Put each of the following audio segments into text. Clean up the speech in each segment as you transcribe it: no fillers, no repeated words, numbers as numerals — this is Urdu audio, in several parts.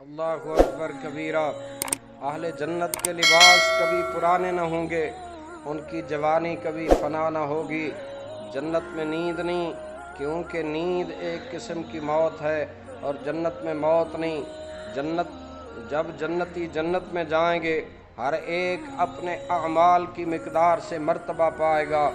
اللہ اکبر کبیرہ۔ اہل جنت کے لباس کبھی پرانے نہ ہوں گے، ان کی جوانی کبھی فنا نہ ہوگی۔ جنت میں نیند نہیں، کیونکہ نیند ایک قسم کی موت ہے اور جنت میں موت نہیں۔ جب جنتی جنت میں جائیں گے، ہر ایک اپنے اعمال کی مقدار سے مرتبہ پائے گا،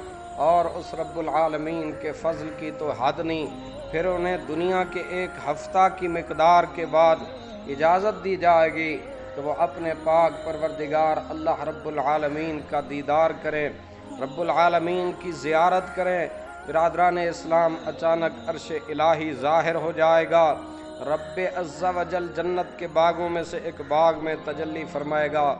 اور اس رب العالمین کے فضل کی تو حد نہیں۔ پھر انہیں دنیا کے ایک ہفتہ کی مقدار کے بعد اجازت دی جائے گی کہ وہ اپنے پاک پروردگار اللہ رب العالمین کا دیدار کریں، رب العالمین کی زیارت کریں۔ برادران اسلام، اچانک عرش الہی ظاہر ہو جائے گا، رب عز و جل جنت کے باغوں میں سے ایک باغ میں تجلی فرمائے گا،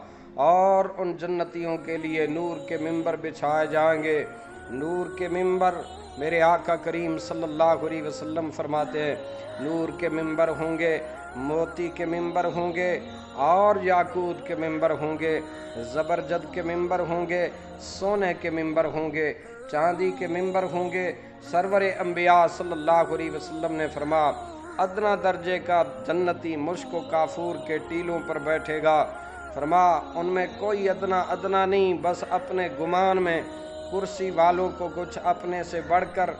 اور ان جنتیوں کے لیے نور کے ممبر بچھائے جائیں گے۔ نور کے ممبر، میرے آقا کریم صلی اللہ علیہ وسلم فرماتے ہیں، نور کے ممبر ہوں گے، موتی کے ممبر ہوں گے، اور یاقوت کے ممبر ہوں گے، زبرجد کے ممبر ہوں گے، سونے کے ممبر ہوں گے، چاندی کے ممبر ہوں گے۔ سرور انبیاء صلی اللہ علیہ وسلم نے فرمایا، ادنا درجے کا جنتی مشک و کافور کے ٹیلوں پر بیٹھے گا۔ فرمایا ان میں کوئی ادنا نہیں، بس اپنے گمان میں کرسی والوں کو کچھ اپنے سے بڑھ کر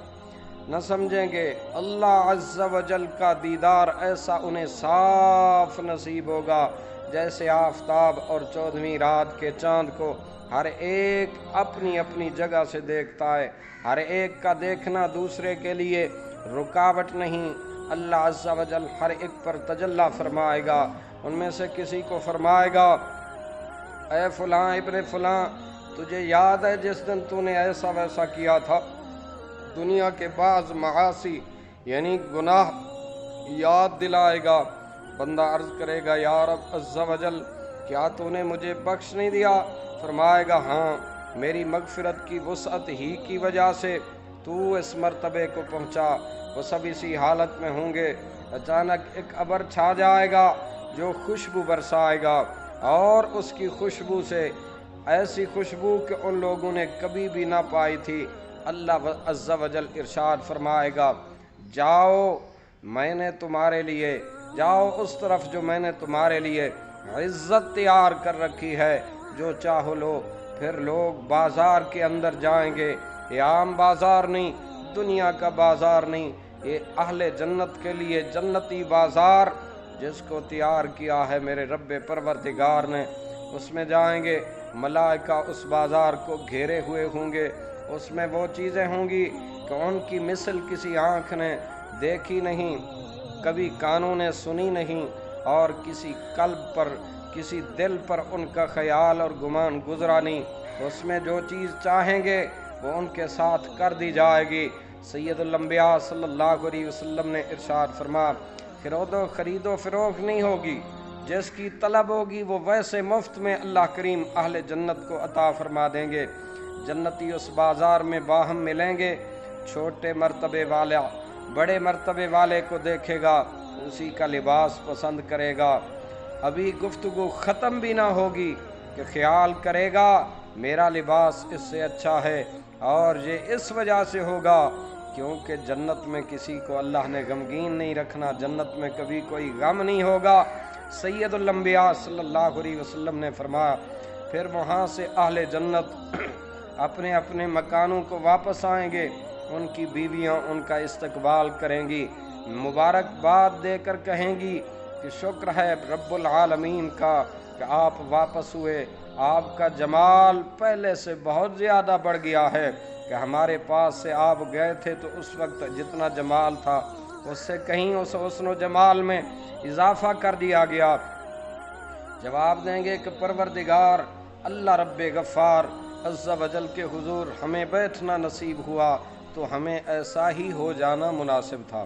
نہ سمجھیں گے۔ اللہ عز و جل کا دیدار ایسا انہیں صاف نصیب ہوگا جیسے آفتاب اور 14ویں رات کے چاند کو ہر ایک اپنی اپنی جگہ سے دیکھتا ہے۔ ہر ایک کا دیکھنا دوسرے کے لیے رکاوٹ نہیں۔ اللہ عز و جل ہر ایک پر تجلی فرمائے گا۔ ان میں سے کسی کو فرمائے گا، اے فلاں ابن فلاں، تجھے یاد ہے جس دن تو نے ایسا ویسا کیا تھا؟ دنیا کے بعض معاصی یعنی گناہ یاد دلائے گا۔ بندہ عرض کرے گا، یا رب عز و جل، کیا تو نے مجھے بخش نہیں دیا؟ فرمائے گا، ہاں، میری مغفرت کی وسعت ہی کی وجہ سے تو اس مرتبے کو پہنچا۔ وہ سب اسی حالت میں ہوں گے۔ اچانک ایک ابر چھا جائے گا جو خوشبو برسائے گا، اور اس کی خوشبو سے ایسی خوشبو کہ ان لوگوں نے کبھی بھی نہ پائی تھی۔ اللہ عز و جل ارشاد فرمائے گا، جاؤ، میں نے تمہارے لیے، جاؤ اس طرف جو میں نے تمہارے لیے عزت تیار کر رکھی ہے، جو چاہو لو۔ پھر لوگ بازار کے اندر جائیں گے، یہ عام بازار نہیں، دنیا کا بازار نہیں، یہ اہل جنت کے لیے جنتی بازار جس کو تیار کیا ہے میرے رب پروردگار نے۔ اس میں جائیں گے، ملائکہ اس بازار کو گھیرے ہوئے ہوں گے۔ اس میں وہ چیزیں ہوں گی کہ ان کی مثل کسی آنکھ نے دیکھی نہیں، کبھی کانوں نے سنی نہیں، اور کسی قلب پر، کسی دل پر ان کا خیال اور گمان گزرا نہیں۔ اس میں جو چیز چاہیں گے وہ ان کے ساتھ کر دی جائے گی۔ سید الانبیاء صلی اللہ علیہ وسلم نے ارشاد فرمایا، خرید و فروخت نہیں ہوگی، جس کی طلب ہوگی وہ ویسے مفت میں اللہ کریم اہل جنت کو عطا فرما دیں گے۔ جنتی اس بازار میں باہم ملیں گے، چھوٹے مرتبے والا بڑے مرتبے والے کو دیکھے گا، اسی کا لباس پسند کرے گا۔ ابھی گفتگو ختم بھی نہ ہوگی کہ خیال کرے گا میرا لباس اس سے اچھا ہے، اور یہ اس وجہ سے ہوگا کیونکہ جنت میں کسی کو اللہ نے غمگین نہیں رکھنا، جنت میں کبھی کوئی غم نہیں ہوگا۔ سید الانبیاء صلی اللہ علیہ وسلم نے فرمایا، پھر وہاں سے اہل جنت اپنے اپنے مکانوں کو واپس آئیں گے، ان کی بیویاں ان کا استقبال کریں گی، مبارکباد دے کر کہیں گی کہ شکر ہے رب العالمین کا کہ آپ واپس ہوئے، آپ کا جمال پہلے سے بہت زیادہ بڑھ گیا ہے، کہ ہمارے پاس سے آپ گئے تھے تو اس وقت جتنا جمال تھا اس سے کہیں اس حسن و جمال میں اضافہ کر دیا گیا۔ جواب دیں گے کہ پروردگار اللہ رب غفار عز و جل کے حضور ہمیں بیٹھنا نصیب ہوا تو ہمیں ایسا ہی ہو جانا مناسب تھا۔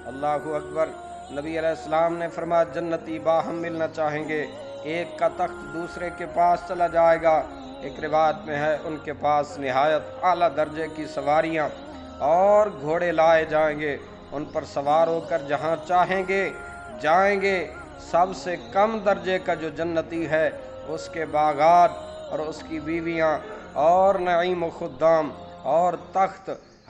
اللہ اکبر۔ نبی علیہ السلام نے فرمایا، جنتی باہم ملنا چاہیں گے، ایک کا تخت دوسرے کے پاس چلا جائے گا۔ ایک روایت میں ہے ان کے پاس نہایت اعلیٰ درجے کی سواریاں اور گھوڑے لائے جائیں گے، ان پر سوار ہو کر جہاں چاہیں گے جائیں گے۔ سب سے کم درجے کا جو جنتی ہے اس کے باغات اور اس کی بیویاں اور نعیم و خدام اور تخت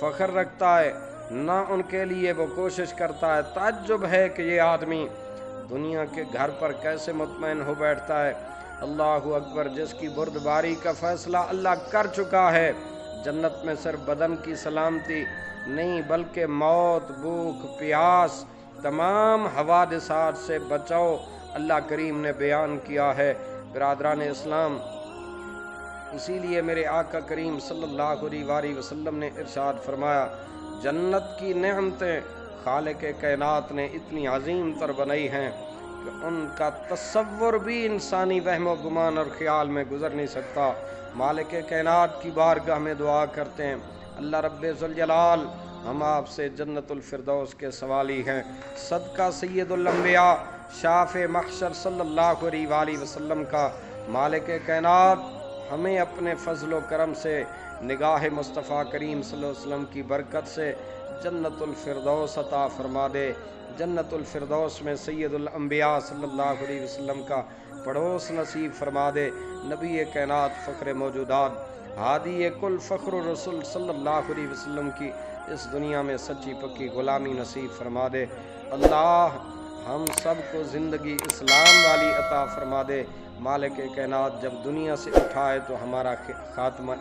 فخر رکھتا ہے نہ ان کے لیے وہ کوشش کرتا ہے۔ تعجب ہے کہ یہ آدمی دنیا کے گھر پر کیسے مطمئن ہو بیٹھتا ہے۔ اللہ اکبر، جس کی بردباری کا فیصلہ اللہ کر چکا ہے۔ جنت میں صرف بدن کی سلامتی نہیں بلکہ موت، بھوک، پیاس، تمام حوادثات سے بچاؤ اللہ کریم نے بیان کیا ہے۔ برادران اسلام، اسی لیے میرے آقا کریم صلی اللہ علیہ وسلم نے ارشاد فرمایا، جنت کی نعمتیں خالق کائنات نے اتنی عظیم تر بنائی ہیں کہ ان کا تصور بھی انسانی وہم و گمان اور خیال میں گزر نہیں سکتا۔ مالک کائنات کی بارگاہ میں دعا کرتے ہیں، اللہ رب ذوالجلال، ہم آپ سے جنت الفردوس کے سوالی ہیں۔ صدقہ سید الانبیاء شافع محشر صلی اللہ علیہ وسلم کا مالک کائنات ہمیں اپنے فضل و کرم سے نگاہ مصطفیٰ کریم صلی اللہ علیہ وسلم کی برکت سے جنت الفردوس عطا فرما دے۔ جنت الفردوس میں سید الانبیاء صلی اللہ علیہ وسلم کا پڑوس نصیب فرما دے۔ نبی کائنات فخر موجودات ہادی کل فخر الرسول صلی اللہ علیہ وسلم کی اس دنیا میں سچی پکی غلامی نصیب فرما دے۔ اللہ ہم سب کو زندگی اسلام والی عطا فرما دے۔ مالک کائنات جب دنیا سے اٹھائے تو ہمارا خاتمہ